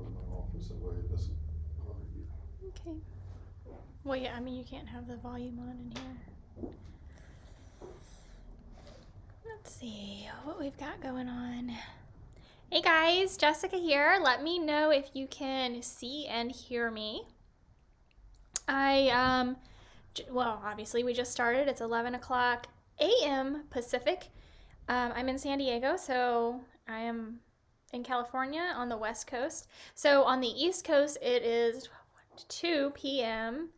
in my office, that way it doesn't bother you. Okay. Well, yeah, I mean, you can't have the volume on in here. Let's see what we've got going on. Hey guys, Jessica here. Let me know if you can see and hear me. Well, obviously we just started. It's 11 o'clock a.m. Pacific. I'm in San Diego, so I am in California on the West Coast. So on the East Coast, it is 2 p.m.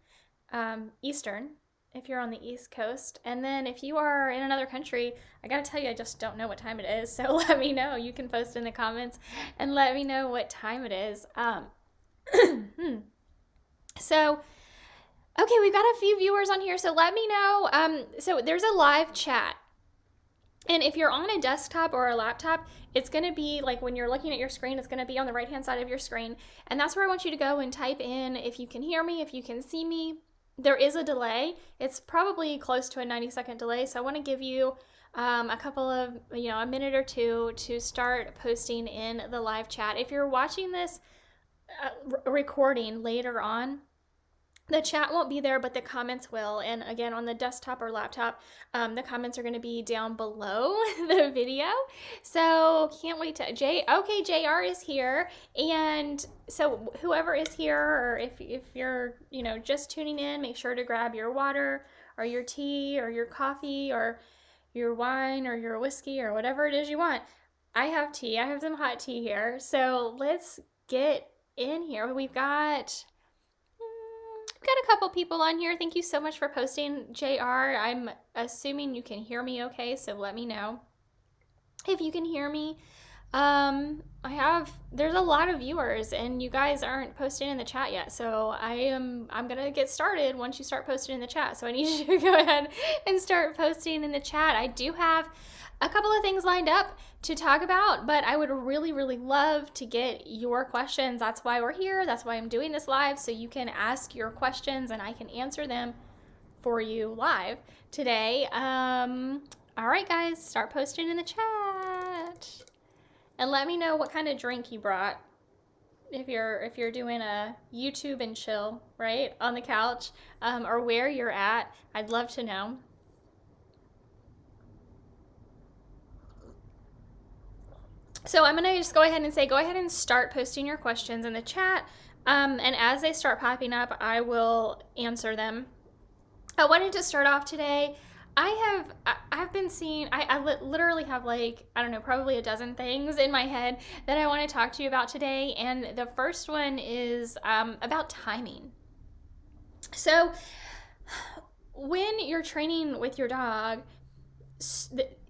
Eastern, if you're on the East Coast. And then if you are in another country, I gotta tell you, I just don't know what time it is. So let me know. You can post in the comments and let me know what time it is. So, okay, we've got a few viewers on here. So let me know. So there's a live chat. And if you're on a desktop or a laptop, it's going to be like when you're looking at your screen, it's going to be on the right hand side of your screen. And that's where I want you to go and type in if you can hear me, if you can see me. There is a delay. It's probably close to a 90-second delay. So I want to give you a couple of, a minute or two to start posting in the live chat. If you're watching this recording later on, the chat won't be there, but the comments will. And again, on the desktop or laptop, the comments are going to be down below the video. So can't wait to okay, JR is here. And so whoever is here, or if you're, just tuning in, make sure to grab your water or your tea or your coffee or your wine or your whiskey or whatever it is you want. I have tea. I have some hot tea here. So let's get in here. We've got a couple people on here. Thank you so much for posting, JR. I'm assuming you can hear me okay, so let me know if you can hear me. There's a lot of viewers and you guys aren't posting in the chat yet, so I'm gonna get started once you start posting in the chat. So I need you to go ahead and start posting in the chat. I do have a couple of things lined up to talk about, but I would really, really love to get your questions. That's why we're here. That's why I'm doing this live, so you can ask your questions and I can answer them for you live today. All right, guys, start posting in the chat. And let me know what kind of drink you brought. If you're doing a YouTube and chill, right, on the couch, or where you're at, I'd love to know. So I'm gonna just go ahead and say, go ahead and start posting your questions in the chat. And as they start popping up, I will answer them. I wanted to start off today. I've been seeing, I literally have probably a dozen things in my head that I want to talk to you about today. And the first one is about timing. So when you're training with your dog,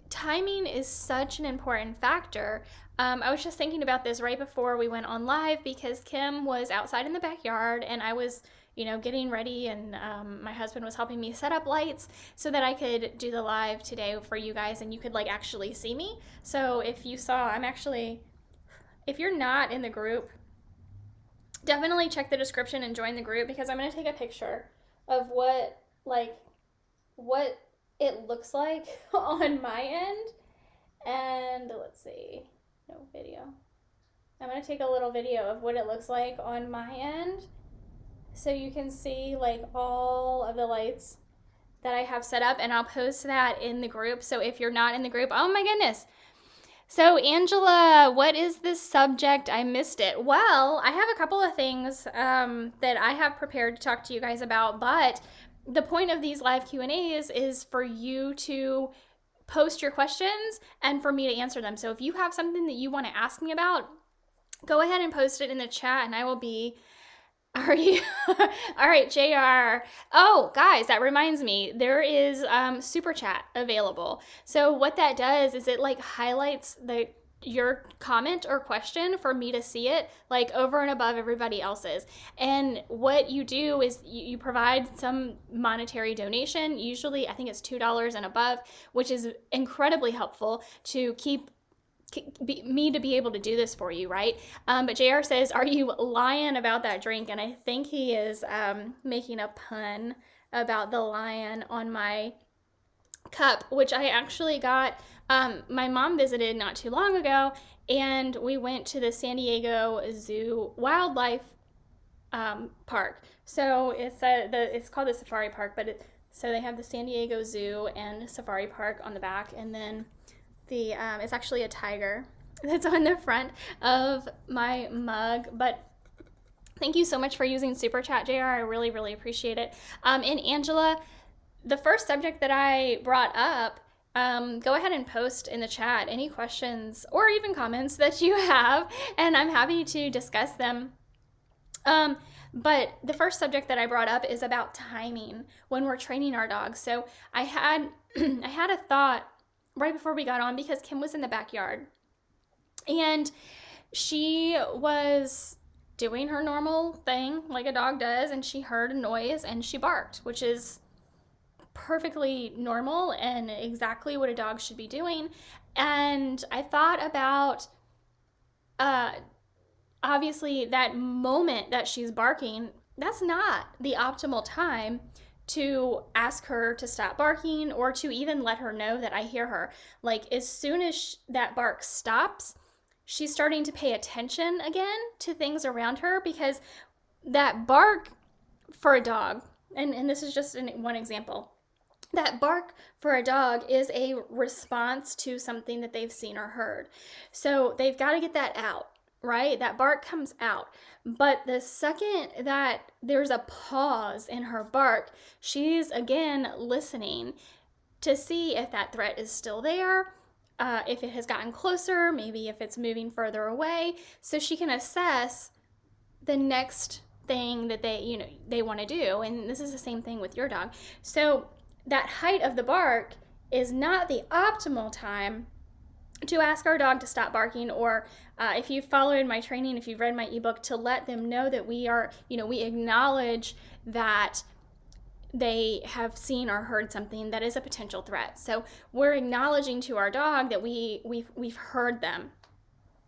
timing is such an important factor. I was just thinking about this right before we went on live because Kim was outside in the backyard and I was getting ready, and my husband was helping me set up lights so that I could do the live today for you guys and you could actually see me. So if you saw, if you're not in the group, definitely check the description and join the group because I'm going to take a picture of what it looks like on my end. And let's see, no video. I'm going to take a little video of what it looks like on my end, so you can see all of the lights that I have set up, and I'll post that in the group. So if you're not in the group, oh my goodness. So Angela, what is this subject? I missed it. Well, I have a couple of things that I have prepared to talk to you guys about, but the point of these live Q&As is for you to post your questions and for me to answer them. So if you have something that you want to ask me about, go ahead and post it in the chat and I will be Are you? All right, JR. Oh, guys, that reminds me. There is Super Chat available. So what that does is it highlights your comment or question for me to see it over and above everybody else's. And what you do is you provide some monetary donation. Usually, I think it's $2 and above, which is incredibly helpful to keep me to be able to do this for you, right? But JR says, are you lying about that drink? And I think he is making a pun about the lion on my cup, which I actually got. My mom visited not too long ago, and we went to the San Diego Zoo Wildlife park. So it's called the Safari Park, but so they have the San Diego Zoo and Safari Park on the back, and then it's actually a tiger that's on the front of my mug. But thank you so much for using Super Chat, JR. I really, really appreciate it. And Angela, the first subject that I brought up, go ahead and post in the chat any questions or even comments that you have, and I'm happy to discuss them. But the first subject that I brought up is about timing when we're training our dogs. So I had a thought right before we got on, because Kim was in the backyard and she was doing her normal thing like a dog does, and she heard a noise and she barked, which is perfectly normal and exactly what a dog should be doing. And I thought about obviously that moment that she's barking, that's not the optimal time to ask her to stop barking or to even let her know that I hear her. Like, as soon as that bark stops, she's starting to pay attention again to things around her, because that bark for a dog, and this is just one example, that bark for a dog is a response to something that they've seen or heard. So they've got to get that out, right? That bark comes out. But the second that there's a pause in her bark, she's again listening to see if that threat is still there, if it has gotten closer, maybe if it's moving further away, so she can assess the next thing that they want to do. And this is the same thing with your dog. So that height of the bark is not the optimal time to ask our dog to stop barking, or if you've followed my training, if you've read my ebook, to let them know that we acknowledge that they have seen or heard something that is a potential threat. So we're acknowledging to our dog that we've heard them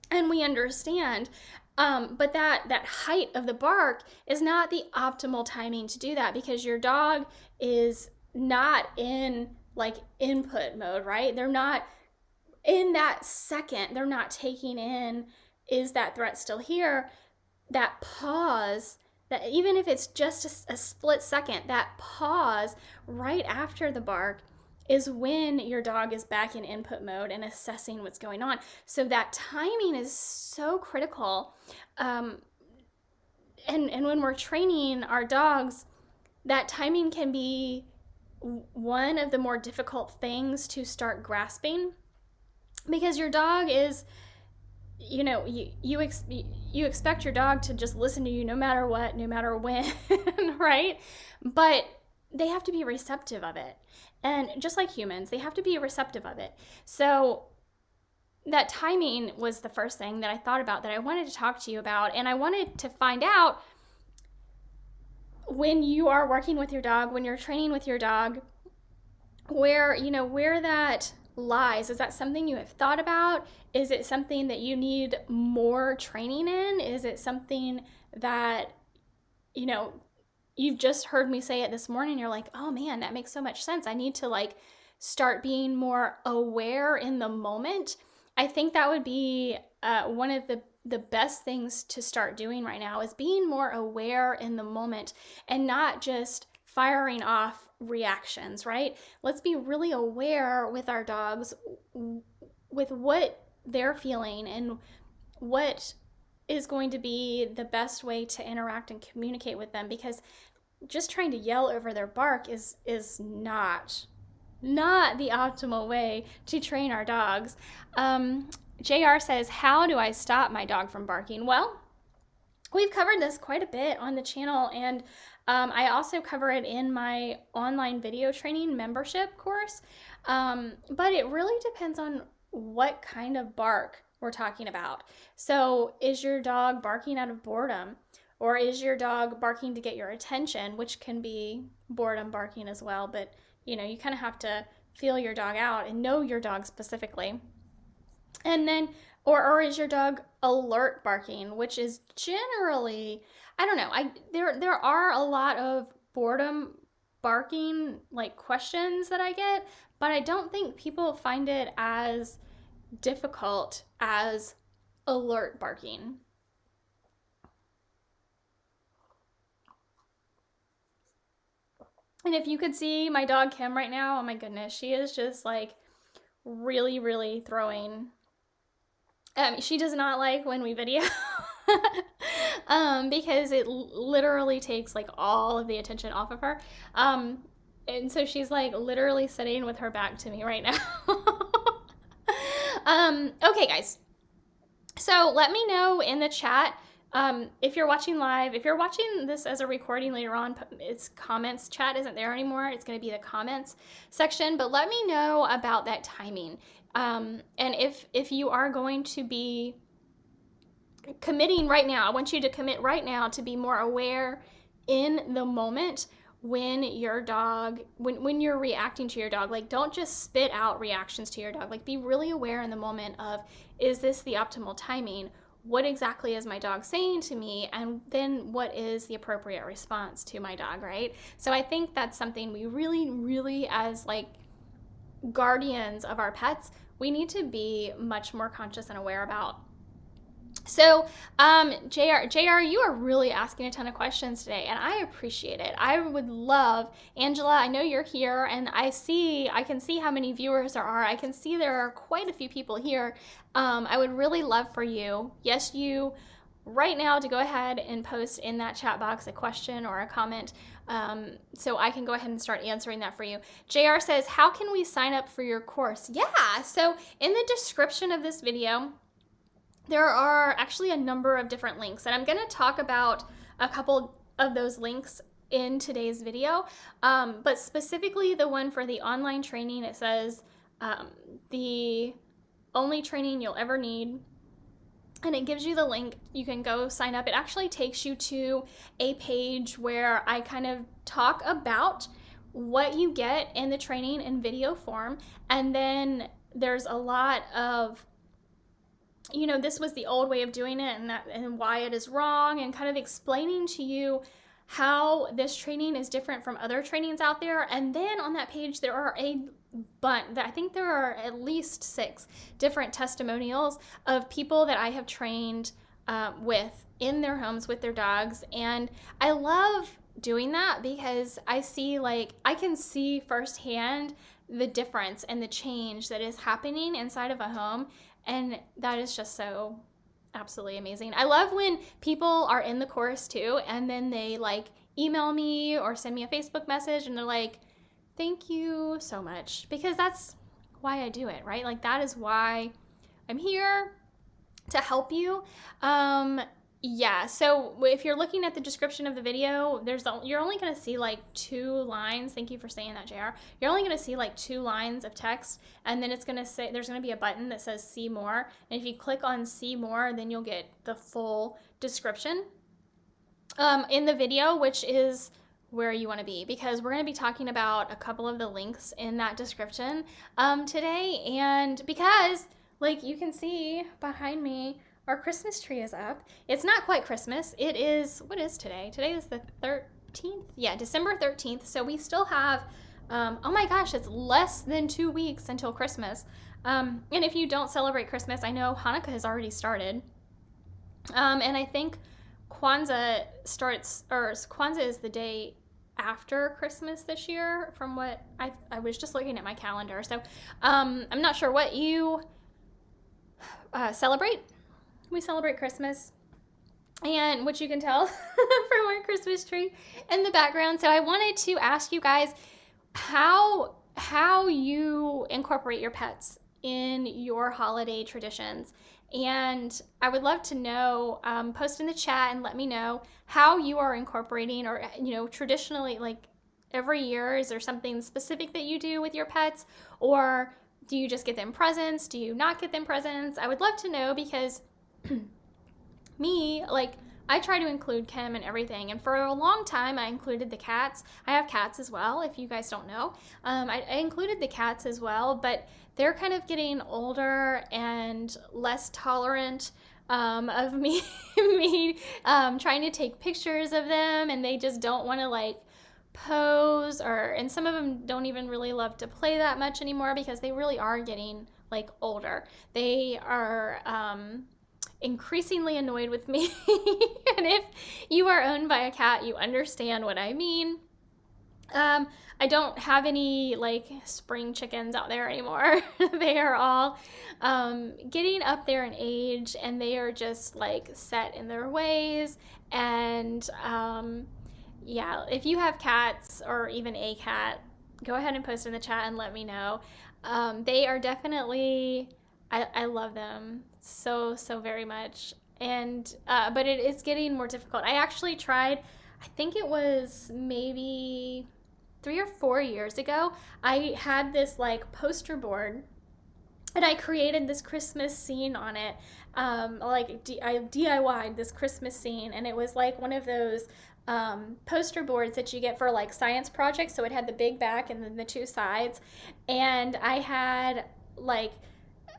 and we understand. But that height of the bark is not the optimal timing to do that, because your dog is not in like input mode, right? They're not in that second, they're not taking in, is that threat still here? That pause, that even if it's just a split second, that pause right after the bark is when your dog is back in input mode and assessing what's going on. So that timing is so critical. And when we're training our dogs, that timing can be one of the more difficult things to start grasping, because your dog is, you expect your dog to just listen to you no matter what, no matter when, right? But they have to be receptive of it. And just like humans, they have to be receptive of it. So that timing was the first thing that I thought about, that I wanted to talk to you about. And I wanted to find out, when you are working with your dog, when you're training with your dog, where that lies. Is that something you have thought about? Is it something that you need more training in? Is it something that, you've just heard me say it this morning, you're like, oh man, that makes so much sense. I need to start being more aware in the moment. I think that would be one of the best things to start doing right now, is being more aware in the moment and not just firing off reactions, right? Let's be really aware with our dogs, with what they're feeling and what is going to be the best way to interact and communicate with them, because just trying to yell over their bark is not the optimal way to train our dogs. JR says, how do I stop my dog from barking? Well, we've covered this quite a bit on the channel, and I also cover it in my online video training membership course. But it really depends on what kind of bark we're talking about. So is your dog barking out of boredom? Or is your dog barking to get your attention, which can be boredom barking as well. But, you kind of have to feel your dog out and know your dog specifically. And then, or is your dog alert barking, which is generally, I don't know, there are a lot of boredom barking questions that I get, but I don't think people find it as difficult as alert barking. And if you could see my dog Kim right now, oh my goodness, she is just like really, really throwing. She does not like when we video because it literally takes like all of the attention off of her. And so she's like literally sitting with her back to me right now. Okay, guys. So let me know in the chat if you're watching live. If you're watching this as a recording later on, it's comments. Chat isn't there anymore. It's going to be the comments section. But let me know about that timing. And if you are going to be committing right now, I want you to commit right now to be more aware in the moment when your dog, when you're reacting to your dog. Like, don't just spit out reactions to your dog. Like, be really aware in the moment of, is this the optimal timing? What exactly is my dog saying to me? And then what is the appropriate response to my dog, right? So I think that's something we really, really, as like guardians of our pets, we need to be much more conscious and aware about. So, JR, you are really asking a ton of questions today, and I appreciate it. I would love, Angela, I know you're here, and I can see how many viewers there are. I can see there are quite a few people here. I would really love for you, yes, you, right now, to go ahead and post in that chat box a question or a comment, so I can go ahead and start answering that for you. JR says, how can we sign up for your course? Yeah, so in the description of this video, there are actually a number of different links, and I'm going to talk about a couple of those links in today's video, but specifically the one for the online training. It says the only training you'll ever need, and it gives you the link. You can go sign up. It actually takes you to a page where I kind of talk about what you get in the training in video form, and then there's a lot of, you know, this was the old way of doing it, and why it is wrong, and kind of explaining to you how this training is different from other trainings out there. And then on that page, there are I think there are at least 6 different testimonials of people that I have trained with in their homes with their dogs. And I love doing that because I can see firsthand the difference and the change that is happening inside of a home. And that is just so absolutely amazing. I love when people are in the course too, and then they like email me or send me a Facebook message, and they're like, thank you so much, because that's why I do it, right? Like, that is why I'm here, to help you. Yeah, so if you're looking at the description of the video, you're only going to see like 2 lines. Thank you for saying that, JR. You're only going to see like 2 lines of text, and then it's going to say, there's going to be a button that says see more. And if you click on see more, then you'll get the full description in the video, which is where you want to be, because we're going to be talking about a couple of the links in that description today. And because, like you can see behind me, our Christmas tree is up. It's not quite Christmas. It is, what is today? Today is the 13th? Yeah, December 13th. So we still have, oh my gosh, it's less than 2 weeks until Christmas. And if you don't celebrate Christmas, I know Hanukkah has already started. And I think Kwanzaa is the day after Christmas this year, from what I was just looking at my calendar. So I'm not sure what you celebrate. We celebrate Christmas, and which you can tell from our Christmas tree in the background. So I wanted to ask you guys how you incorporate your pets in your holiday traditions. And I would love to know, post in the chat and let me know how you are incorporating, or, you know, traditionally, like every year, is there something specific that you do with your pets, or do you just get them presents? Do you not get them presents? I would love to know, because me, like, I try to include Kim in everything, and for a long time I included the cats. I have cats as well, if you guys don't know. I included the cats as well, but they're kind of getting older and less tolerant of me trying to take pictures of them, and they just don't want to like pose, and some of them don't even really love to play that much anymore because they really are getting like older. They are increasingly annoyed with me. And if you are owned by a cat, you understand what I mean. I don't have any like spring chickens out there anymore. They are all getting up there in age, and they are just like set in their ways. And yeah, if you have cats or even a cat, go ahead and post in the chat and let me know. They are definitely, I love them so very much. And but it is getting more difficult. I actually tried, I think it was maybe 3 or 4 years ago, I had this like poster board, and I created this Christmas scene on it. I DIY'd this Christmas scene, and it was like one of those poster boards that you get for like science projects. So it had the big back and then the two sides, and I had like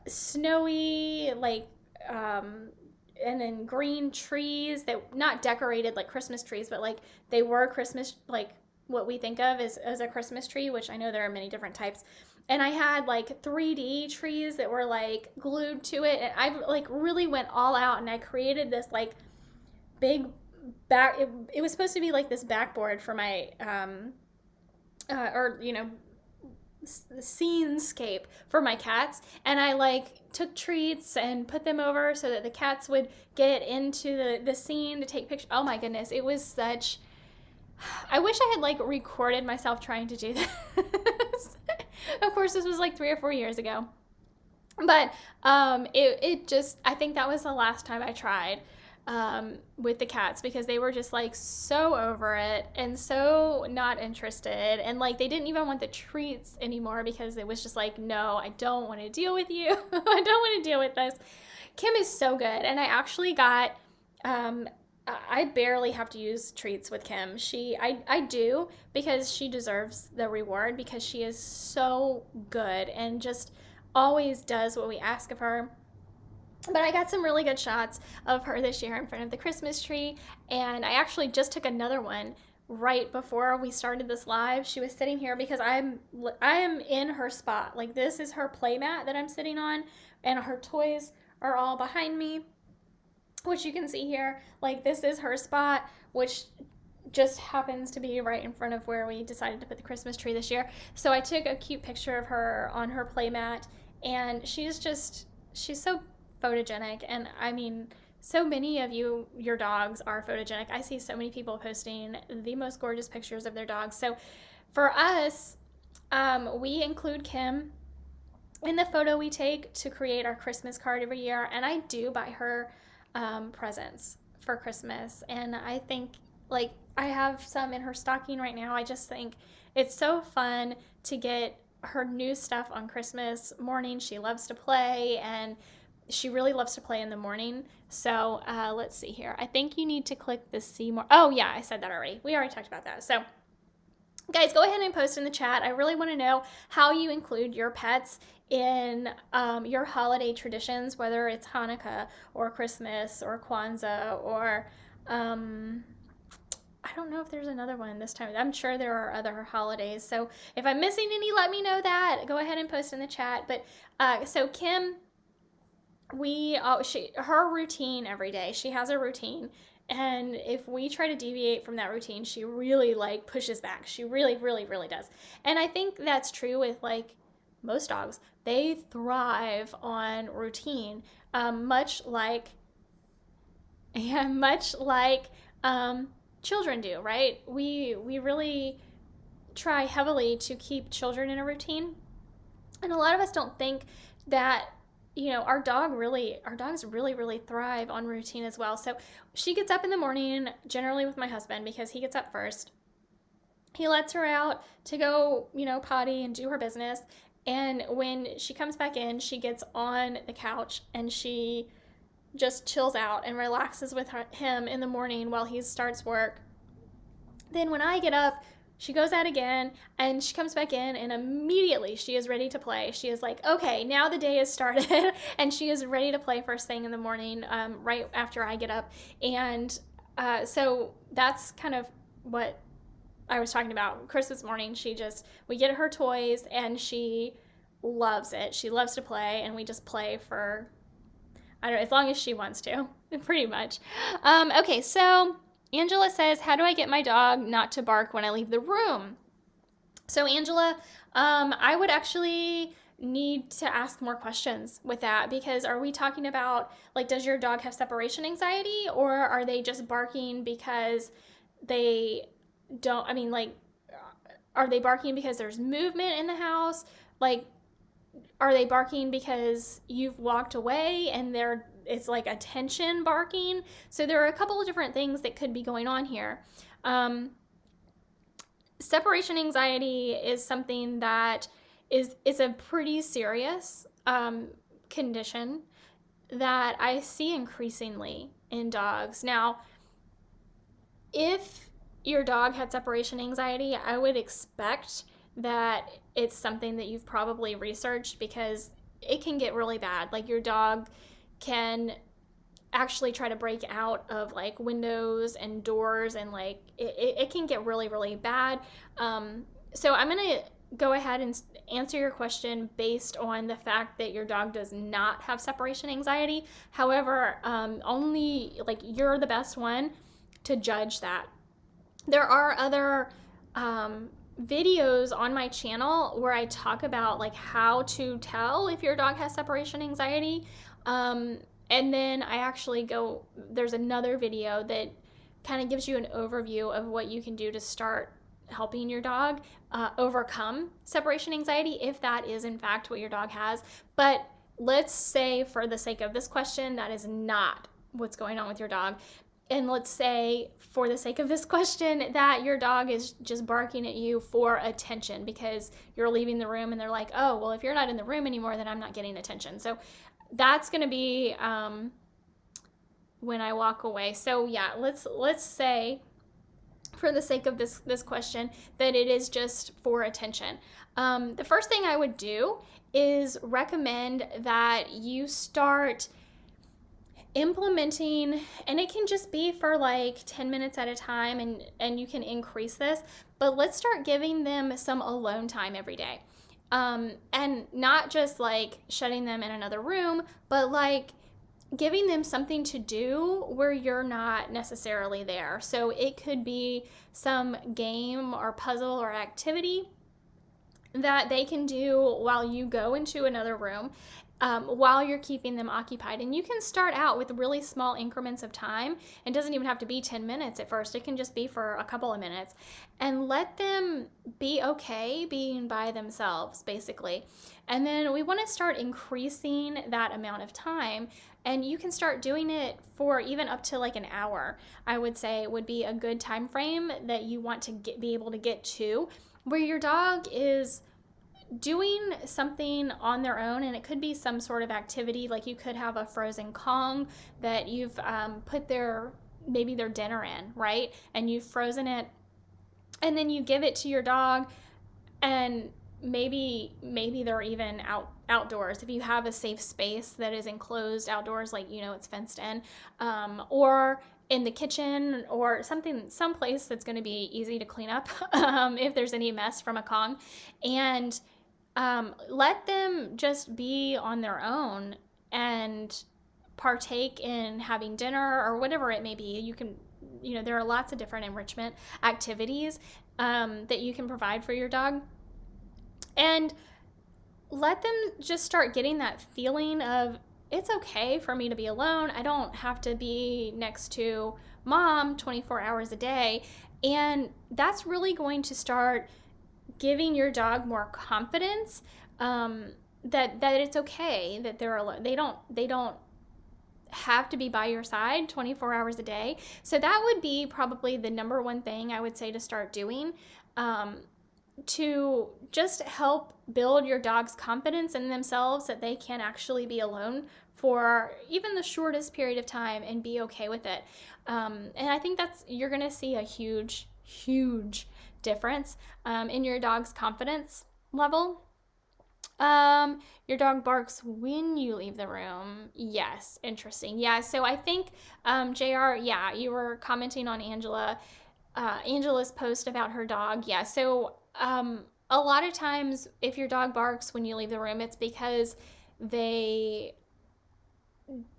snowy like and then green trees that not decorated like Christmas trees, but like they were Christmas, like what we think of as a Christmas tree, which I know there are many different types. And I had like 3D trees that were like glued to it, and I like really went all out, and I created this like big back. It was supposed to be like this backboard for my or you know, scenescape for my cats, and I like took treats and put them over so that the cats would get into the scene to take pictures. Oh my goodness, it was such, I wish I had like recorded myself trying to do this. Of course, this was like 3 or 4 years ago, but it just, I think that was the last time I tried with the cats, because they were just like so over it and so not interested, and like they didn't even want the treats anymore because it was just like, no, I don't want to deal with you. I don't want to deal with this. Kim is so good, and I actually got I barely have to use treats with Kim. I do, because she deserves the reward, because she is so good and just always does what we ask of her. But I got some really good shots of her this year in front of the Christmas tree, and I actually just took another one right before we started this live. She was sitting here because I am in her spot. Like, this is her play mat that I'm sitting on, and her toys are all behind me, which you can see here. Like, this is her spot, which just happens to be right in front of where we decided to put the Christmas tree this year. So I took a cute picture of her on her play mat, and she's so photogenic. And I mean, so many of your dogs are photogenic. I see so many people posting the most gorgeous pictures of their dogs. So for us, we include Kim in the photo we take to create our Christmas card every year, and I do buy her presents for Christmas. And I think, like, I have some in her stocking right now. I just think it's so fun to get her new stuff on Christmas morning. She loves to play, and she really loves to play in the morning. So let's see here. I think you need to click the see more. Oh yeah, I said that already. We already talked about that. So guys, go ahead and post in the chat. I really want to know how you include your pets in your holiday traditions, whether it's Hanukkah or Christmas or Kwanzaa or I don't know if there's another one this time. I'm sure there are other holidays. So if I'm missing any, let me know that. Go ahead and post in the chat. But so Kim, her routine every day, she has a routine, and if we try to deviate from that routine, she really like pushes back. She really does. And I think that's true with like most dogs. They thrive on routine, much like children do, right? We really try heavily to keep children in a routine, and a lot of us don't think that, you know, our dogs really thrive on routine as well. So she gets up in the morning, generally with my husband, because he gets up first. He lets her out to go, you know, potty and do her business. And when she comes back in, she gets on the couch and she just chills out and relaxes with him in the morning while he starts work. Then when I get up, she goes out again, and she comes back in, and immediately she is ready to play. She is like, okay, now the day has started, and she is ready to play first thing in the morning, right after I get up. And so that's kind of what I was talking about Christmas morning, we get her toys and she loves it. She loves to play, and we just play for, I don't know, as long as she wants to, pretty much. Okay, so Angela says, how do I get my dog not to bark when I leave the room? So Angela, I would actually need to ask more questions with that, because are we talking about, like, does your dog have separation anxiety, or are they just barking because they don't, I mean, like, are they barking because there's movement in the house? Like, are they barking because you've walked away and it's like attention barking? So there are a couple of different things that could be going on here. Separation anxiety is something that is a pretty serious condition that I see increasingly in dogs. Now, if your dog had separation anxiety, I would expect that it's something that you've probably researched, because it can get really bad. Like, your dog can actually try to break out of like windows and doors, and like it can get really, really bad. So I'm going to go ahead and answer your question based on the fact that your dog does not have separation anxiety. However, only like you're the best one to judge that. There are other videos on my channel where I talk about like how to tell if your dog has separation anxiety. And then I actually there's another video that kind of gives you an overview of what you can do to start helping your dog overcome separation anxiety, if that is in fact what your dog has. But let's say, for the sake of this question, that is not what's going on with your dog. And let's say, for the sake of this question, that your dog is just barking at you for attention because you're leaving the room and they're like, oh, well, if you're not in the room anymore, then I'm not getting attention. So that's going to be when I walk away. So yeah, let's say, for the sake of this question, that it is just for attention. The first thing I would do is recommend that you start implementing, and it can just be for like 10 minutes at a time, and you can increase this, but let's start giving them some alone time every day. And not just like shutting them in another room, but like giving them something to do where you're not necessarily there. So it could be some game or puzzle or activity that they can do while you go into another room, while you're keeping them occupied. And you can start out with really small increments of time. It doesn't even have to be 10 minutes at first. It can just be for a couple of minutes, and let them be okay being by themselves, basically. And then we want to start increasing that amount of time, and you can start doing it for even up to like an hour. I would say would be a good time frame that you want to be able to get to, where your dog is doing something on their own. And it could be some sort of activity, like you could have a frozen Kong that you've put maybe their dinner in, right? And you've frozen it, and then you give it to your dog, and maybe they're even outdoors. If you have a safe space that is enclosed outdoors, like, it's fenced in, or in the kitchen, or someplace that's going to be easy to clean up if there's any mess from a Kong, and let them just be on their own and partake in having dinner or whatever it may be. You can, there are lots of different enrichment activities that you can provide for your dog, and let them just start getting that feeling of, it's okay for me to be alone. I don't have to be next to mom 24 hours a day. And that's really going to start giving your dog more confidence that it's okay that they're alone. They don't have to be by your side 24 hours a day. So that would be probably the number one thing I would say to start doing, to just help build your dog's confidence in themselves, that they can actually be alone for even the shortest period of time and be okay with it. And I think you're going to see a huge, huge difference in your dog's confidence level. Your dog barks when you leave the room. Yes, interesting. Yeah, so I think, JR, yeah, you were commenting on Angela. Angela's post about her dog. Yeah, so a lot of times if your dog barks when you leave the room, it's because they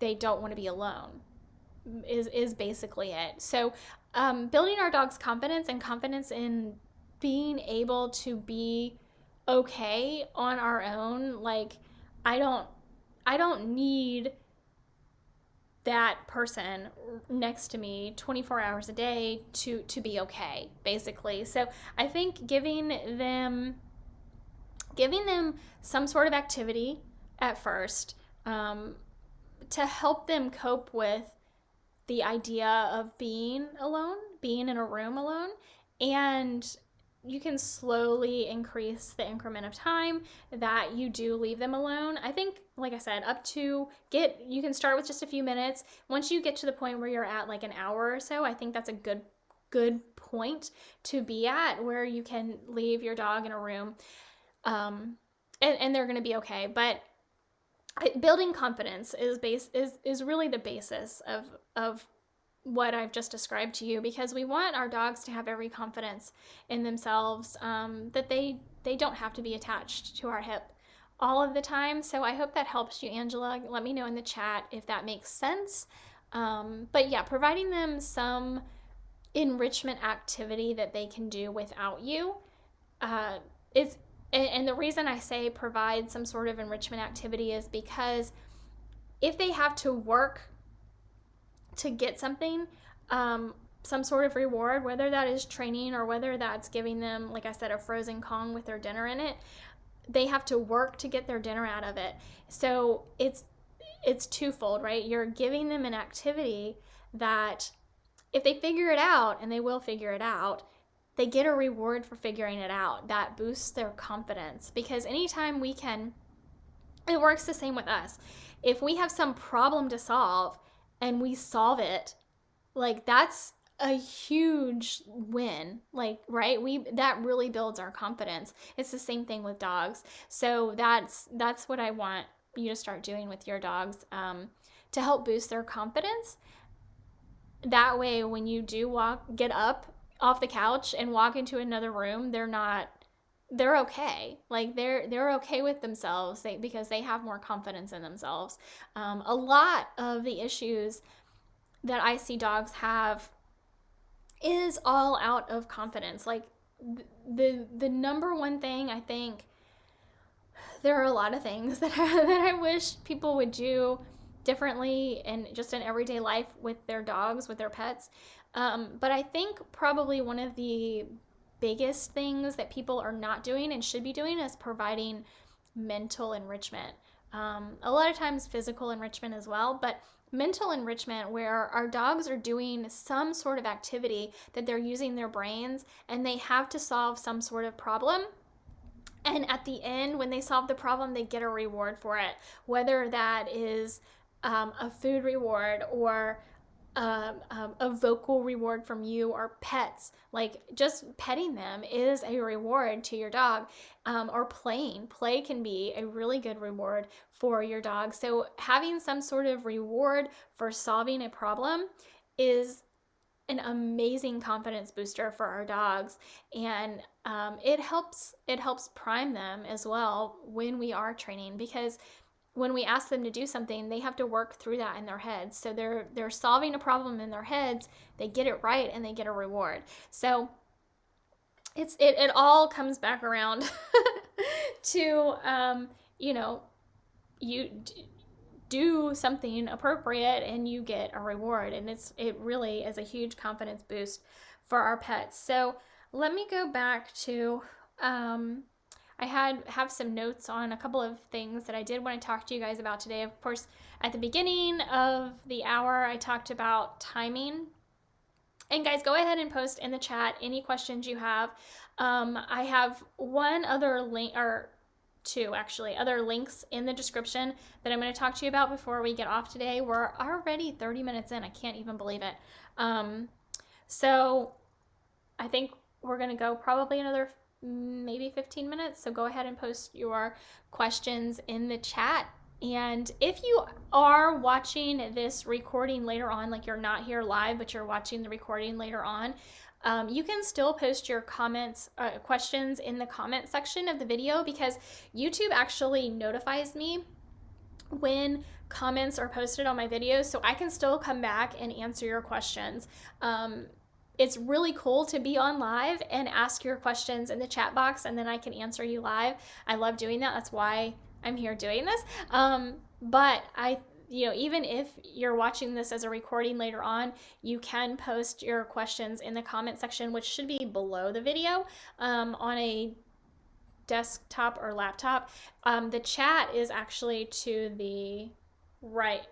don't want to be alone. Is basically it. So building our dog's confidence and confidence in being able to be okay on our own. Like I don't need that person next to me 24 hours a day to be okay, basically. So I think giving them some sort of activity at first, to help them cope with the idea of being alone, being in a room alone, and you can slowly increase the increment of time that you do leave them alone. I think, like I said, you can start with just a few minutes. Once you get to the point where you're at like an hour or so, I think that's a good point to be at, where you can leave your dog in a room, and they're going to be okay. But building confidence is really the basis of what I've just described to you, because we want our dogs to have every confidence in themselves, that they don't have to be attached to our hip all of the time. So I hope that helps you, Angela. Let me know in the chat if that makes sense. But yeah, providing them some enrichment activity that they can do without you is, and the reason I say provide some sort of enrichment activity is because if they have to work to get something, some sort of reward, whether that is training or whether that's giving them, like I said, a frozen Kong with their dinner in it, they have to work to get their dinner out of it. So it's twofold, right? You're giving them an activity that if they figure it out, and they will figure it out, they get a reward for figuring it out. That boosts their confidence, because anytime it works the same with us. If we have some problem to solve and we solve it, like that's a huge win. Like, right? That really builds our confidence. It's the same thing with dogs. So that's what I want you to start doing with your dogs, to help boost their confidence. That way, when you do get up off the couch and walk into another room, they're okay. Like they're okay with themselves, because they have more confidence in themselves. A lot of the issues that I see dogs have is all out of confidence. Like the number one thing, I think, there are a lot of things that I wish people would do differently and just in everyday life with their dogs, with their pets. But I think probably one of the biggest things that people are not doing and should be doing is providing mental enrichment. A lot of times physical enrichment as well, but mental enrichment, where our dogs are doing some sort of activity that they're using their brains and they have to solve some sort of problem. And at the end, when they solve the problem, they get a reward for it, whether that is a food reward or a vocal reward from you, or pets. Like just petting them is a reward to your dog, or play can be a really good reward for your dog. So having some sort of reward for solving a problem is an amazing confidence booster for our dogs, and it helps prime them as well when we are training, because when we ask them to do something, they have to work through that in their heads. So they're solving a problem in their heads, they get it right, and they get a reward. So it all comes back around to you do something appropriate and you get a reward, and it really is a huge confidence boost for our pets. So let me go back to I have some notes on a couple of things that I did want to talk to you guys about today. Of course, at the beginning of the hour, I talked about timing. And guys, go ahead and post in the chat any questions you have. I have one other link, or two actually, other links in the description that I'm going to talk to you about before we get off today. We're already 30 minutes in. I can't even believe it. So I think we're going to go probably another maybe 15 minutes. So go ahead and post your questions in the chat And if you are watching this recording later on, like you're not here live, but you're watching the recording later on, you can still post your comments, questions in the comment section of the video, because YouTube actually notifies me when comments are posted on my videos, so I can still come back and answer your questions. It's really cool to be on live and ask your questions in the chat box, and then I can answer you live. I love doing that. That's why I'm here doing this. But even if you're watching this as a recording later on, you can post your questions in the comment section, which should be below the video, on a desktop or laptop. The chat is actually to the right.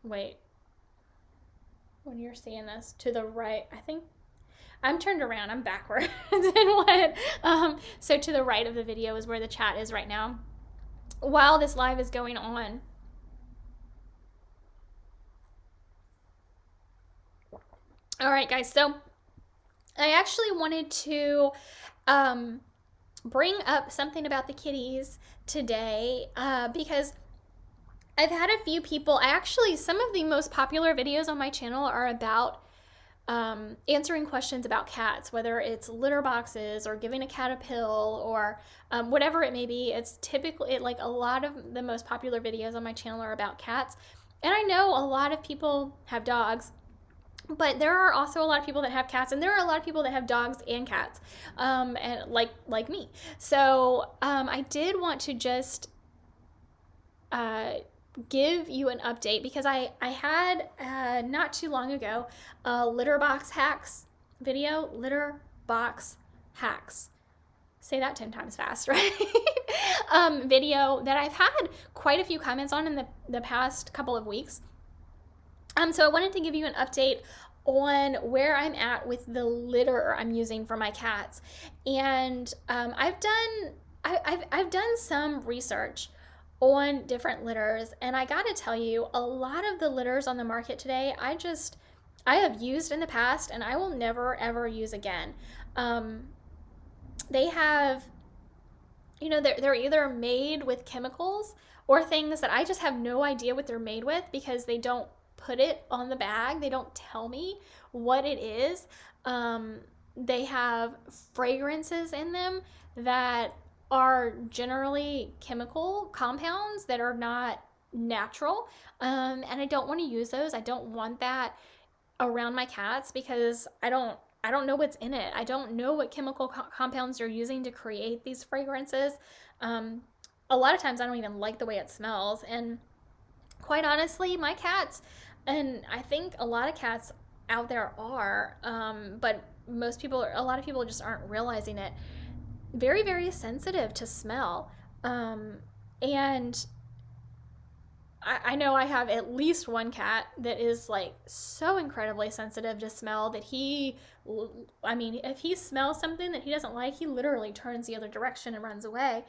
Wait, when you're seeing this, to the right, I think I'm turned around, I'm backward. So to the right of the video is where the chat is right now while this live is going on. All right, guys, so I actually wanted to bring up something about the kitties today, because I've had a few people, some of the most popular videos on my channel are about answering questions about cats, whether it's litter boxes or giving a cat a pill or whatever it may be. It's typically, like, a lot of the most popular videos on my channel are about cats. And I know a lot of people have dogs, but there are also a lot of people that have cats, and there are a lot of people that have dogs and cats, and like me. So I did want to just give you an update, because I had not too long ago a litter box hacks video. Litter box hacks, say that 10 times fast, right? Video that I've had quite a few comments on in the past couple of weeks. So I wanted to give you an update on where I'm at with the litter I'm using for my cats. And I've done some research on different litters, and I gotta tell you, a lot of the litters on the market today, I have used in the past, and I will never ever use again. They have, they're either made with chemicals or things that I just have no idea what they're made with, because they don't put it on the bag. They don't tell me what it is. They have fragrances in them that are generally chemical compounds that are not natural. And I don't want to use those. I don't want that around my cats, because I don't know what's in it. I don't know what chemical compounds they're using to create these fragrances. A lot of times I don't even like the way it smells. And quite honestly, my cats, and I think a lot of cats out there are, but a lot of people just aren't realizing it, very, very sensitive to smell. And I know I have at least one cat that is, like, so incredibly sensitive to smell that if he smells something that he doesn't like, he literally turns the other direction and runs away.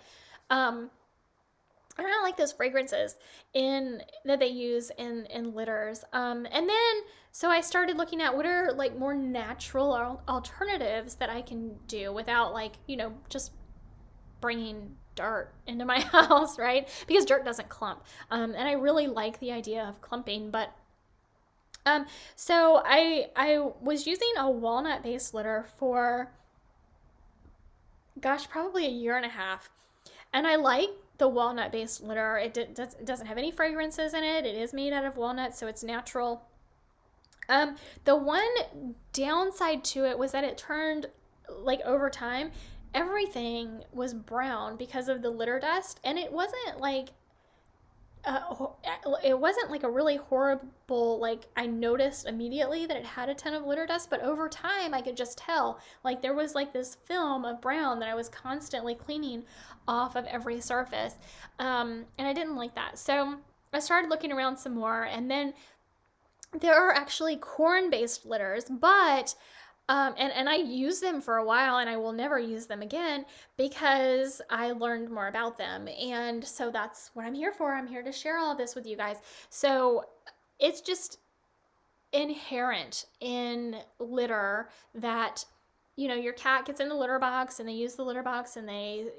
I don't like those fragrances that they use in litters. And then, so I started looking at what are, like, more natural alternatives that I can do without, like, just bringing dirt into my house, right? Because dirt doesn't clump. And I really like the idea of clumping, but so I was using a walnut-based litter for, gosh, probably a year and a half. And I like the walnut-based litter. It doesn't have any fragrances in it. It is made out of walnuts, so it's natural. The one downside to it was that it turned, like, over time, everything was brown because of the litter dust, and it wasn't like a really horrible, like, I noticed immediately that it had a ton of litter dust, but over time I could just tell, like, there was, like, this film of brown that I was constantly cleaning off of every surface, and I didn't like that. So I started looking around some more, and then there are actually corn-based litters, but and I used them for a while, and I will never use them again because I learned more about them. And so that's what I'm here for. I'm here to share all of this with you guys. So it's just inherent in litter that, your cat gets in the litter box and they use the litter box and they,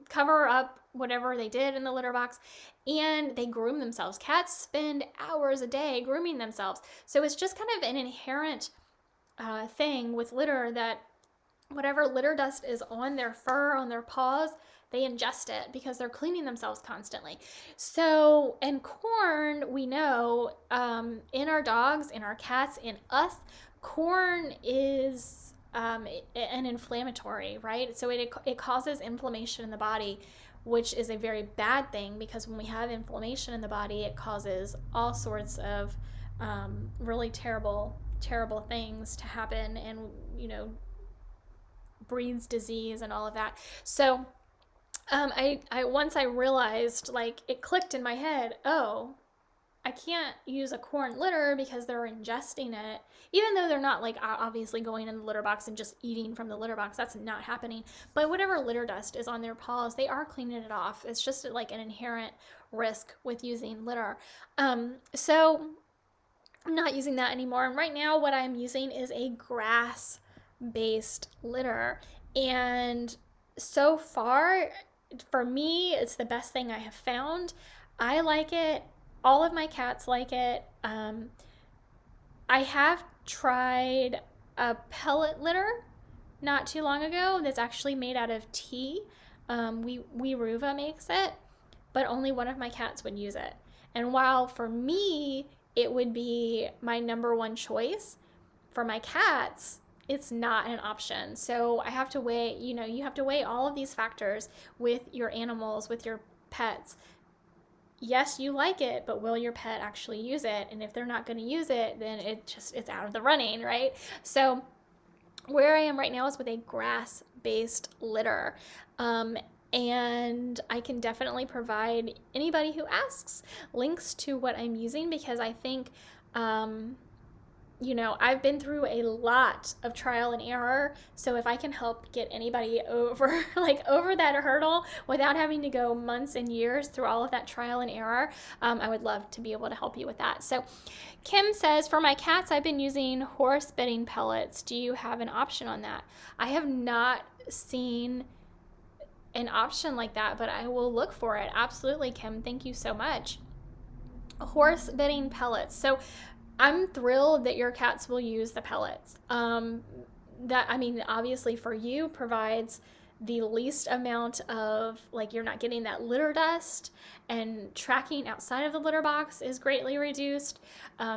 cover up whatever they did in the litter box, and they groom themselves. Cats spend hours a day grooming themselves. So it's just kind of an inherent thing with litter that whatever litter dust is on their fur, on their paws, they ingest it because they're cleaning themselves constantly. So, and corn, we know, in our dogs, in our cats, in us, corn is an inflammatory, right? So it causes inflammation in the body, which is a very bad thing, because when we have inflammation in the body, it causes all sorts of really terrible things to happen, and breeds disease and all of that. So I once I realized, like, it clicked in my head, oh, I can't use a corn litter because they're ingesting it, even though they're not, like, obviously going in the litter box and just eating from the litter box. That's not happening. But whatever litter dust is on their paws, they are cleaning it off. It's just like an inherent risk with using litter. So I'm not using that anymore. And right now what I'm using is a grass-based litter. And so far, for me, it's the best thing I have found. I like it. All of my cats like it. I have tried a pellet litter not too long ago that's actually made out of tea. Ruva makes it, but only one of my cats would use it. And while for me, it would be my number one choice, for my cats, it's not an option. So I have to weigh, you have to weigh all of these factors with your animals, with your pets. Yes, you like it, but will your pet actually use it? And if they're not going to use it, then it's out of the running, right? So where I am right now is with a grass-based litter. And I can definitely provide anybody who asks links to what I'm using, because I think, I've been through a lot of trial and error. So if I can help get anybody over that hurdle without having to go months and years through all of that trial and error, I would love to be able to help you with that. So Kim says, for my cats, I've been using horse bedding pellets. Do you have an option on that? I have not seen an option like that, but I will look for it. Absolutely, Kim. Thank you so much. Horse bedding pellets. So I'm thrilled that your cats will use the pellets. Obviously for you, provides the least amount of, you're not getting that litter dust, and tracking outside of the litter box is greatly reduced.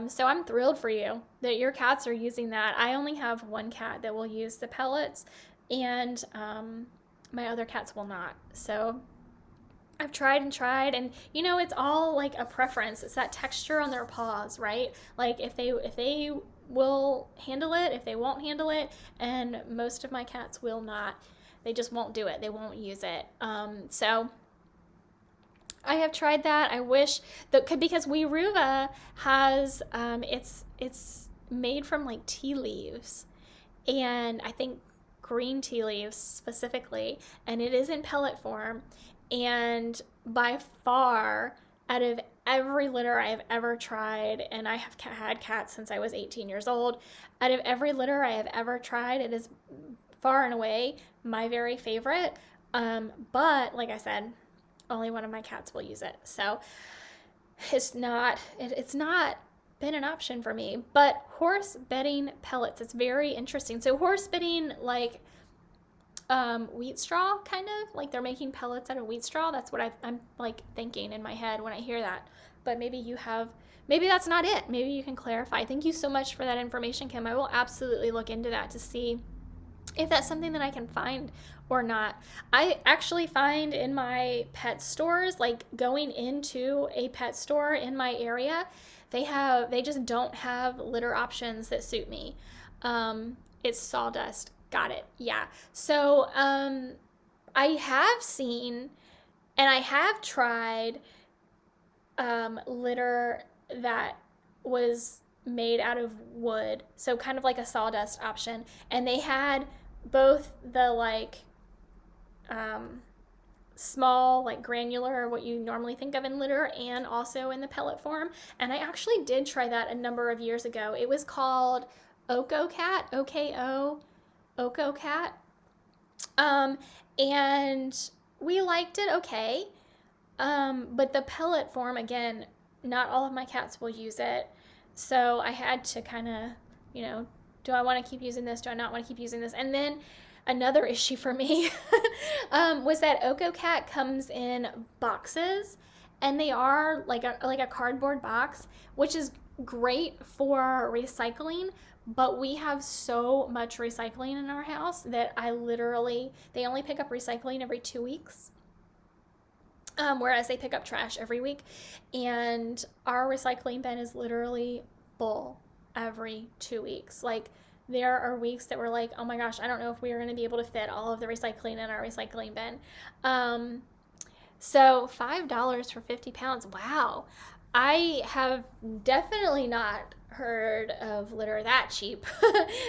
So I'm thrilled for you that your cats are using that. I only have one cat that will use the pellets, and my other cats will not. So I've tried and tried, and it's all like a preference. It's that texture on their paws, right? Like if they will handle it, if they won't handle it, and most of my cats will not. They just won't do it. They won't use it. So I have tried that. I wish that, because Ruva has it's made from like tea leaves, and I think green tea leaves specifically, and it is in pellet form. And by far, out of every litter I have ever tried, and I have had cats since I was 18 years old, out of every litter I have ever tried, it is far and away my very favorite. But like I said, only one of my cats will use it. So it's not been an option for me. But horse bedding pellets, it's very interesting. So horse bedding, like wheat straw, kind of like they're making pellets out of wheat straw. That's what I'm like thinking in my head when I hear that. But maybe that's not it. Maybe you can clarify. Thank you so much for that information, Kim. I will absolutely look into that to see if that's something that I can find or not. I actually find in my pet stores, like going into a pet store in my area, they just don't have litter options that suit me. It's sawdust. Got it. Yeah. So I have seen and I have tried litter that was made out of wood, so kind of like a sawdust option, and they had both the small, like granular, what you normally think of in litter, and also in the pellet form. And I actually did try that a number of years ago. It was called Oko Cat, OKO, Oko Cat. And we liked it okay. But the pellet form, again, not all of my cats will use it. So I had to kind of, do I want to keep using this? Do I not want to keep using this? And then another issue for me was that Oko Cat comes in boxes, and they are like a cardboard box, which is great for recycling. But we have so much recycling in our house that they only pick up recycling every 2 weeks. Whereas they pick up trash every week. And our recycling bin is literally full every 2 weeks. Like, there are weeks that we're like, oh my gosh, I don't know if we are going to be able to fit all of the recycling in our recycling bin. So $5 for 50 pounds. Wow. I have definitely not heard of litter that cheap.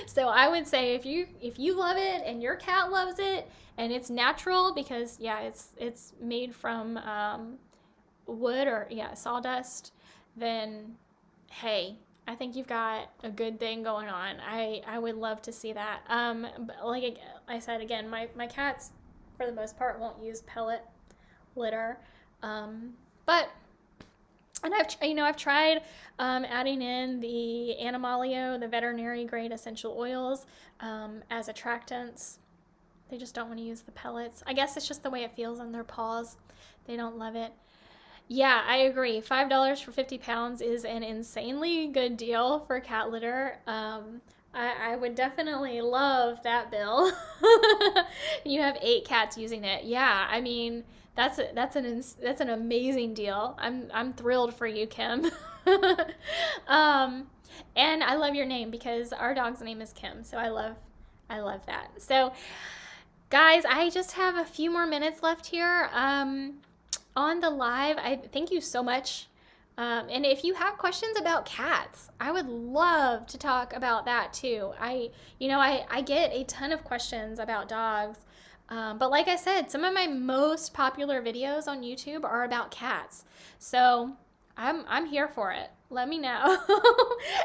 So I would say if you love it and your cat loves it and it's natural, because it's made from wood or sawdust, then hey, I think you've got a good thing going on. I would love to see that. But like I said, again, my cats for the most part won't use pellet litter, but. And I've tried adding in the Animalio, the veterinary grade essential oils, as attractants. They just don't want to use the pellets. I guess it's just the way it feels on their paws. They don't love it. Yeah, I agree. $5 for 50 pounds is an insanely good deal for cat litter. I would definitely love that bill. You have 8 cats using it. Yeah, I mean, that's an amazing deal. I'm thrilled for you, Kim. And I love your name because our dog's name is Kim, so I love that. So, guys, I just have a few more minutes left here on the live. I thank you so much. And if you have questions about cats, I would love to talk about that too. I get a ton of questions about dogs. But like I said, some of my most popular videos on YouTube are about cats. So I'm here for it. Let me know.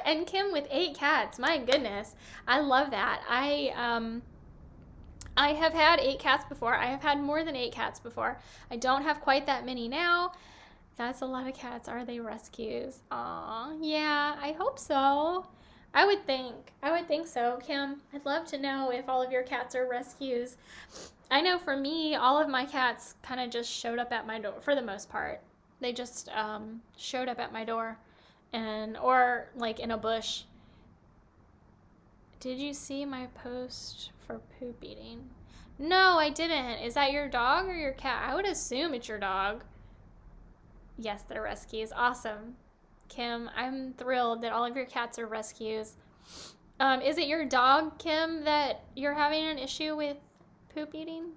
And Kim with 8 cats, my goodness. I love that. I have had 8 cats before. I have had more than 8 cats before. I don't have quite that many now. That's a lot of cats. Are they rescues? Aw, yeah, I hope so. I would think so, Kim. I'd love to know if all of your cats are rescues. I know for me, all of my cats kind of just showed up at my door for the most part. They just showed up at my door, or like in a bush. Did you see my post for poop eating? No, I didn't. Is that your dog or your cat? I would assume it's your dog. Yes, they're rescues. Awesome. Kim, I'm thrilled that all of your cats are rescues. Is it your dog, Kim, that you're having an issue with poop eating?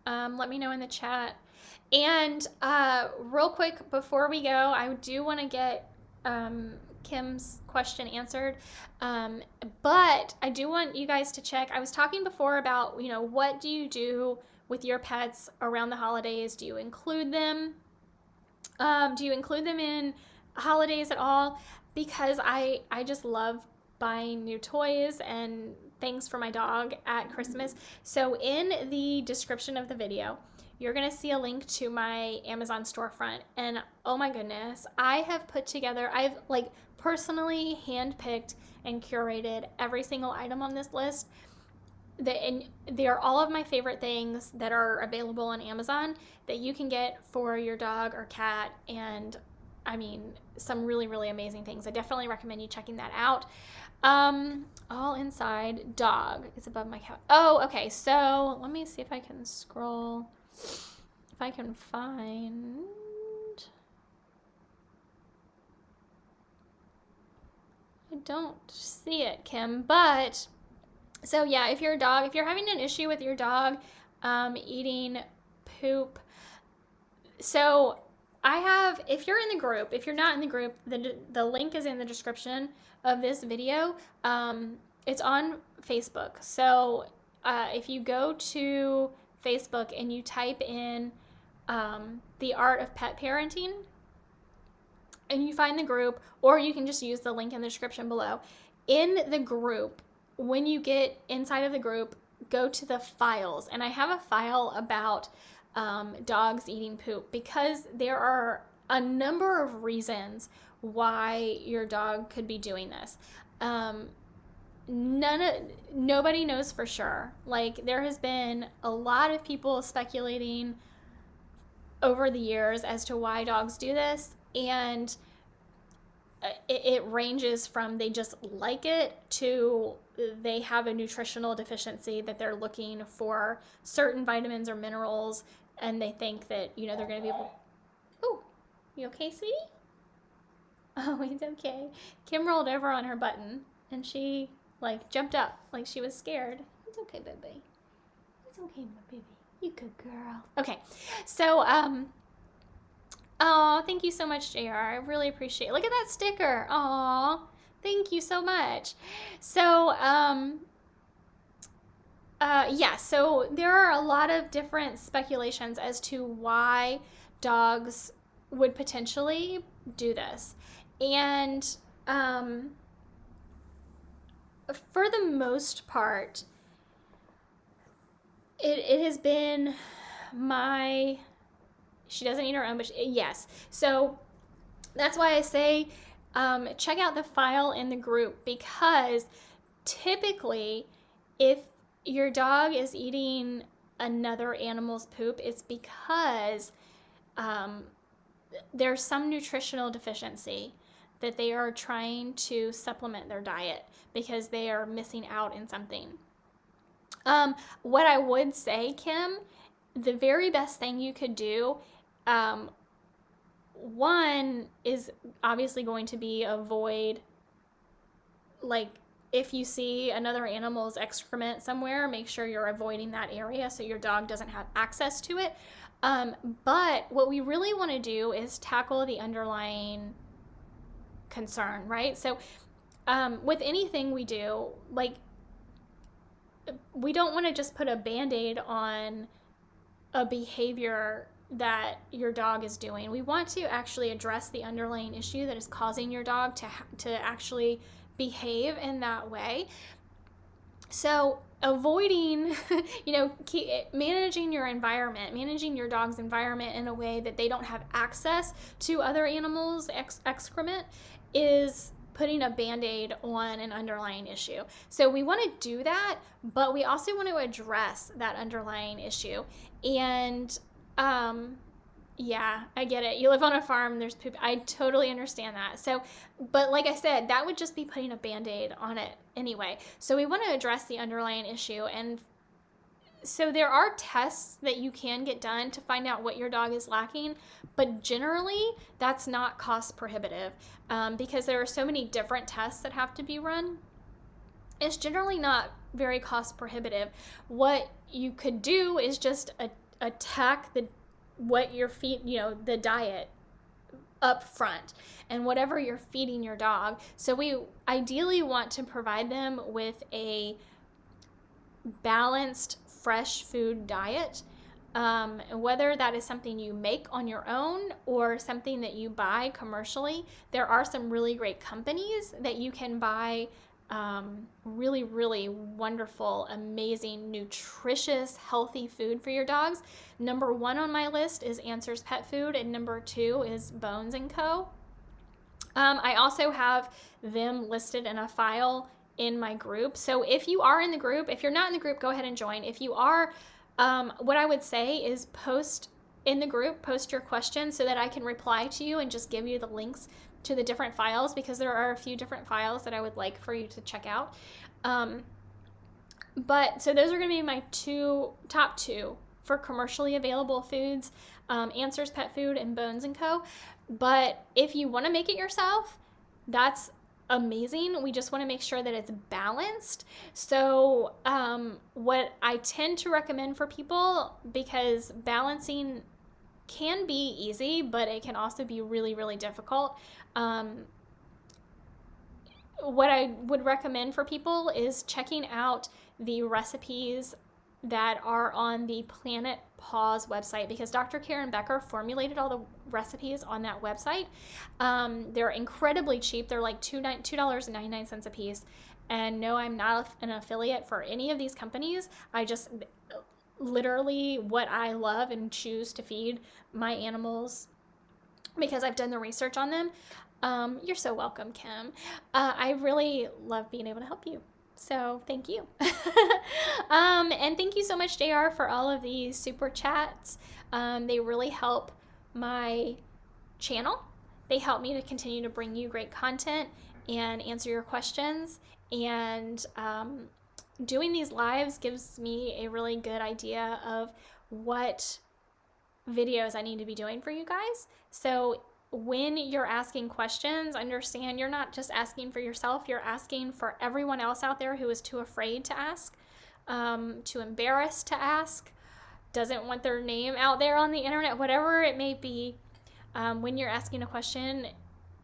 Let me know in the chat. And real quick before we go, I do want to get Kim's question answered. But I do want you guys to check. I was talking before about, what do you do with your pets around the holidays? Do you include them? Do you include them in holidays at all? Because I just love buying new toys and things for my dog at Christmas. So in the description of the video, you're going to see a link to my Amazon storefront. And oh my goodness, I've personally handpicked and curated every single item on this list. They are all of my favorite things that are available on Amazon that you can get for your dog or cat. And I mean, some really, really amazing things. I definitely recommend you checking that out. All inside dog is above my couch. Oh, okay. So let me see if I can scroll. If I can find. I don't see it, Kim, but. So yeah, if you're having an issue with your dog eating poop, so if you're in the group, if you're not in the group, the link is in the description of this video. It's on Facebook. So if you go to Facebook and you type in the art of pet parenting, and you find the group, or you can just use the link in the description below. In the group, when you get inside of the group, go to the files, and I have a file about dogs eating poop, because there are a number of reasons why your dog could be doing this. Nobody knows for sure. Like, there has been a lot of people speculating over the years as to why dogs do this, and it ranges from they just like it to they have a nutritional deficiency that they're looking for certain vitamins or minerals, and they think that, you know, they're going to be able. Oh, you okay, sweetie? Oh, he's okay. Kim rolled over on her button and she like jumped up like she was scared. It's okay, baby. It's okay, my baby. You good girl. Okay, so oh, thank you so much, JR. I really appreciate it. Look at that sticker. Aw, thank you so much. So, yeah, so there are a lot of different speculations as to why dogs would potentially do this. And for the most part, it has been she doesn't eat her own, but yes. So that's why I say check out the file in the group, because typically if your dog is eating another animal's poop, it's because there's some nutritional deficiency that they are trying to supplement their diet because they are missing out in something. What I would say, Kim, the very best thing you could do, one is obviously going to be avoid, like, if you see another animal's excrement somewhere, make sure you're avoiding that area so your dog doesn't have access to it. But what we really want to do is tackle the underlying concern, right? So with anything we do, like, we don't want to just put a Band-Aid on a behavior that your dog is doing. We want to actually address the underlying issue that is causing your dog to actually behave in that way. So avoiding, managing your environment, managing your dog's environment in a way that they don't have access to other animals' excrement is putting a Band-Aid on an underlying issue. So we want to do that, but we also want to address that underlying issue. And yeah, I get it. You live on a farm, there's poop. I totally understand that. So, but like I said, that would just be putting a Band-Aid on it anyway. So we want to address the underlying issue. And so there are tests that you can get done to find out what your dog is lacking, but generally that's not cost prohibitive because there are so many different tests that have to be run. It's generally not very cost prohibitive. What you could do is just attack what you're the diet up front and whatever you're feeding your dog. So we ideally want to provide them with a balanced fresh food diet, whether that is something you make on your own or something that you buy commercially. There are some really great companies that you can buy really, really wonderful, amazing, nutritious, healthy food for your dogs. Number 1 on my list is Answers Pet Food, and number 2 is Bones & Co. I also have them listed in a file in my group. So if you are in the group, if you're not in the group, go ahead and join. If you are, what I would say is post in the group, post your questions so that I can reply to you and just give you the links to the different files, because there are a few different files that I would like for you to check out. But so those are going to be my top two for commercially available foods, Answers Pet Food and Bones & Co. But if you want to make it yourself, that's amazing. We just want to make sure that it's balanced. So what I tend to recommend for people, because balancing can be easy, but it can also be really, really difficult. What I would recommend for people is checking out the recipes that are on the Planet Paws website, because Dr. Karen Becker formulated all the recipes on that website. They're incredibly cheap. They're like $2.99 a piece. And no, I'm not an affiliate for any of these companies. I just literally what I love and choose to feed my animals because I've done the research on them. You're so welcome, Kim. I really love being able to help you. So thank you. And thank you so much, JR, for all of these super chats. They really help my channel. They help me to continue to bring you great content and answer your questions. And doing these lives gives me a really good idea of what videos I need to be doing for you guys. So when you're asking questions, understand you're not just asking for yourself, you're asking for everyone else out there who is too afraid to ask, too embarrassed to ask, doesn't want their name out there on the internet, whatever it may be. When you're asking a question,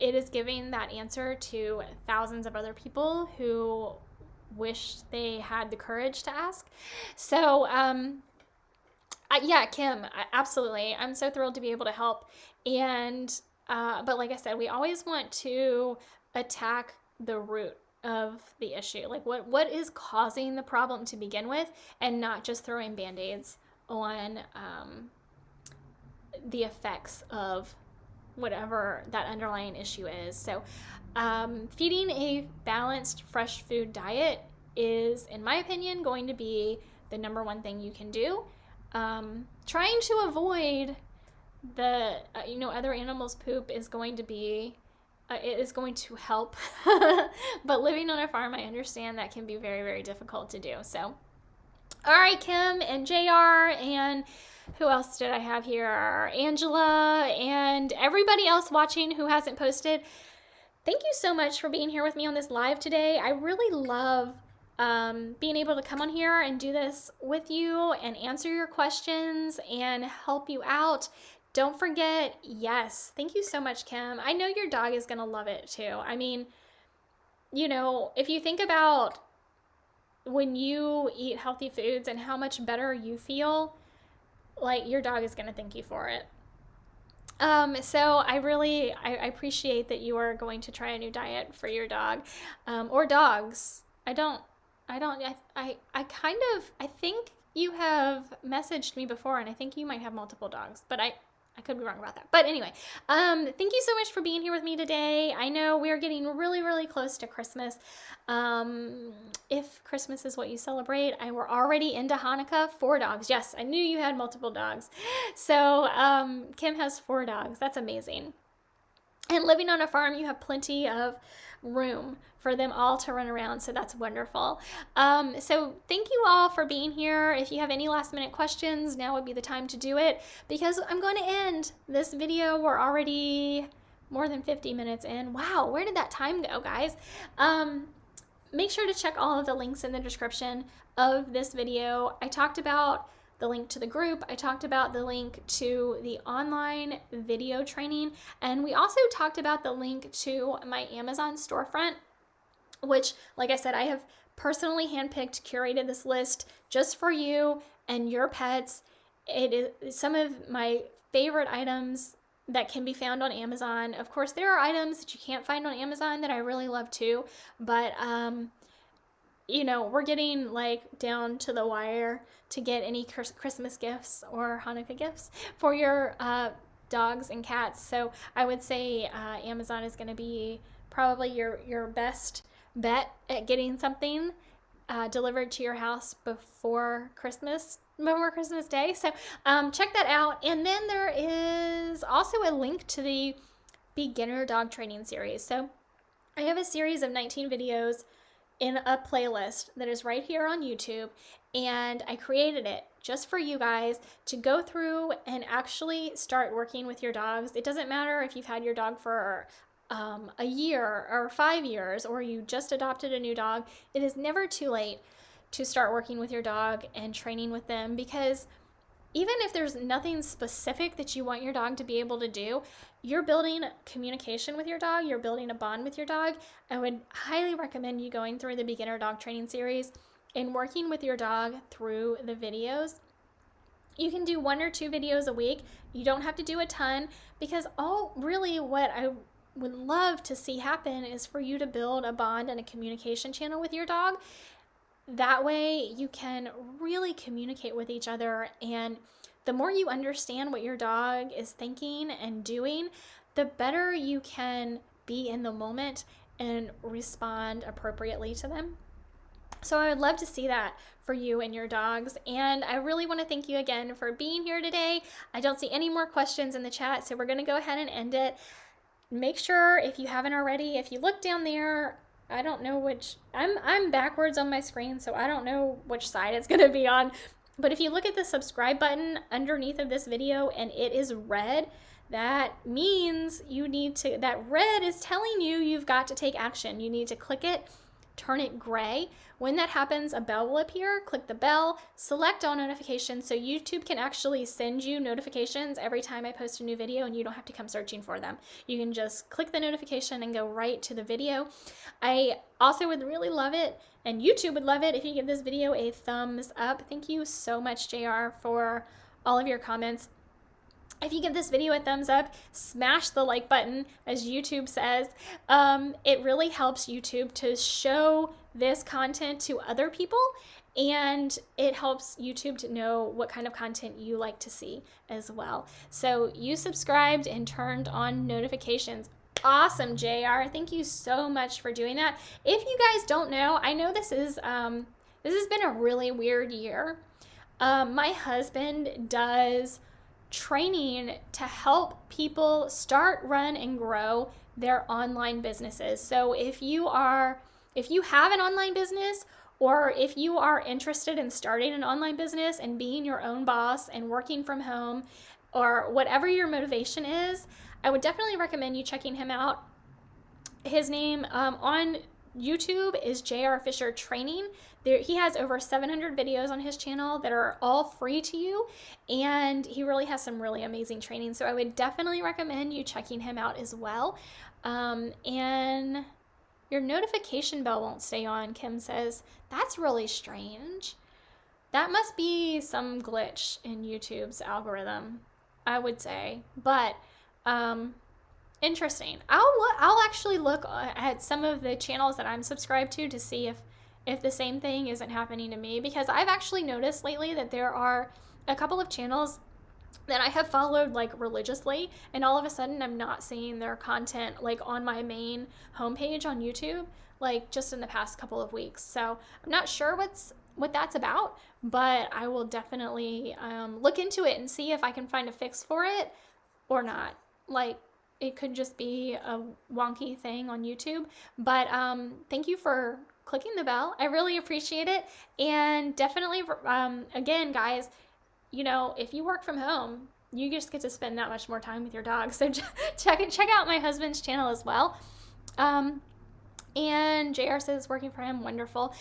it is giving that answer to thousands of other people who wish they had the courage to ask. So, yeah, Kim, absolutely. I'm so thrilled to be able to help. And, but like I said, we always want to attack the root of the issue. Like what is causing the problem to begin with, and not just throwing Band-Aids on the effects of whatever that underlying issue is. So feeding a balanced fresh food diet is, in my opinion, going to be the number one thing you can do. Trying to avoid the other animals' poop is going to be it is going to help. But living on a farm, I understand that can be very, very difficult to do. So all right, Kim and JR, and who else did I have here? Angela and everybody else watching who hasn't posted. Thank you so much for being here with me on this live today. I really love being able to come on here and do this with you and answer your questions and help you out. Don't forget, yes, thank you so much, Kim. I know your dog is going to love it too. I mean, if you think about when you eat healthy foods and how much better you feel, like your dog is going to thank you for it. So I appreciate that you are going to try a new diet for your dog, or dogs. I think you have messaged me before, and I think you might have multiple dogs, but I could be wrong about that. But anyway, thank you so much for being here with me today. I know we're getting really, really close to Christmas. If Christmas is what you celebrate, we're already into Hanukkah. 4 dogs. Yes, I knew you had multiple dogs. So Kim has 4 dogs. That's amazing. And living on a farm, you have plenty of room for them all to run around, so that's wonderful. So thank you all for being here. If you have any last minute questions, now would be the time to do it, because I'm going to end this video. We're already more than 50 minutes in. Wow, where did that time go, guys? Make sure to check all of the links in the description of this video. I talked about the link to the group. I talked about the link to the online video training. And we also talked about the link to my Amazon storefront, which, like I said, I have personally handpicked, curated this list just for you and your pets. It is some of my favorite items that can be found on Amazon. Of course, there are items that you can't find on Amazon that I really love too, but we're getting like down to the wire to get any Christmas gifts or Hanukkah gifts for your dogs and cats. So I would say Amazon is going to be probably your best bet at getting something delivered to your house before Christmas Day. So check that out. And then there is also a link to the beginner dog training series. So I have a series of 19 videos in a playlist that is right here on YouTube, and I created it just for you guys to go through and actually start working with your dogs. It doesn't matter if you've had your dog for a year or 5 years, or you just adopted a new dog. It is never too late to start working with your dog and training with them, because even if there's nothing specific that you want your dog to be able to do, you're building communication with your dog, you're building a bond with your dog. I would highly recommend you going through the beginner dog training series. in working with your dog through the videos. You can do 1 or 2 videos a week. You don't have to do a ton, because really what I would love to see happen is for you to build a bond and a communication channel with your dog. That way you can really communicate with each other, and the more you understand what your dog is thinking and doing, the better you can be in the moment and respond appropriately to them. So I would love to see that for you and your dogs. And I really want to thank you again for being here today. I don't see any more questions in the chat, so we're going to go ahead and end it. Make sure, if you haven't already, if you look down there, I don't know which, I'm backwards on my screen, so I don't know which side it's going to be on. But if you look at the subscribe button underneath of this video and it is red, that means that red is telling you you've got to take action. You need to click it, turn it gray. When that happens, a bell will appear. Click the bell, select all notifications, so YouTube can actually send you notifications every time I post a new video, and you don't have to come searching for them. You can just click the notification and go right to the video. I also would really love it, and YouTube would love it, if you give this video a thumbs up. Thank you so much, JR, for all of your comments. If you give this video a thumbs up, smash the like button, as YouTube says. It really helps YouTube to show this content to other people, and it helps YouTube to know what kind of content you like to see as well. So you subscribed and turned on notifications. Awesome, JR. Thank you so much for doing that. If you guys don't know, I know this has been a really weird year. My husband does training to help people start, run, and grow their online businesses. So if you have an online business, or if you are interested in starting an online business and being your own boss and working from home, or whatever your motivation is, I would definitely recommend you checking him out. His name on YouTube is JR Fisher Training. He has over 700 videos on his channel that are all free to you, and he really has some really amazing training. So I would definitely recommend you checking him out as well. And your notification bell won't stay on, Kim says. That's really strange. That must be some glitch in YouTube's algorithm, I would say. But interesting. I'll actually look at some of the channels that I'm subscribed to see if the same thing isn't happening to me, because I've actually noticed lately that there are a couple of channels that I have followed like religiously, and all of a sudden I'm not seeing their content like on my main homepage on YouTube, like just in the past couple of weeks. So I'm not sure what that's about, but I will definitely look into it and see if I can find a fix for it or not. Like, it could just be a wonky thing on YouTube. But thank you for clicking the bell. I really appreciate it. And definitely, again, guys, if you work from home, you just get to spend that much more time with your dog. So check out my husband's channel as well. And JR says working for him, wonderful.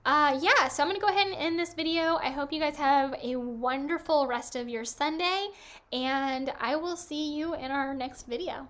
Yeah, so I'm going to go ahead and end this video. I hope you guys have a wonderful rest of your Sunday, and I will see you in our next video.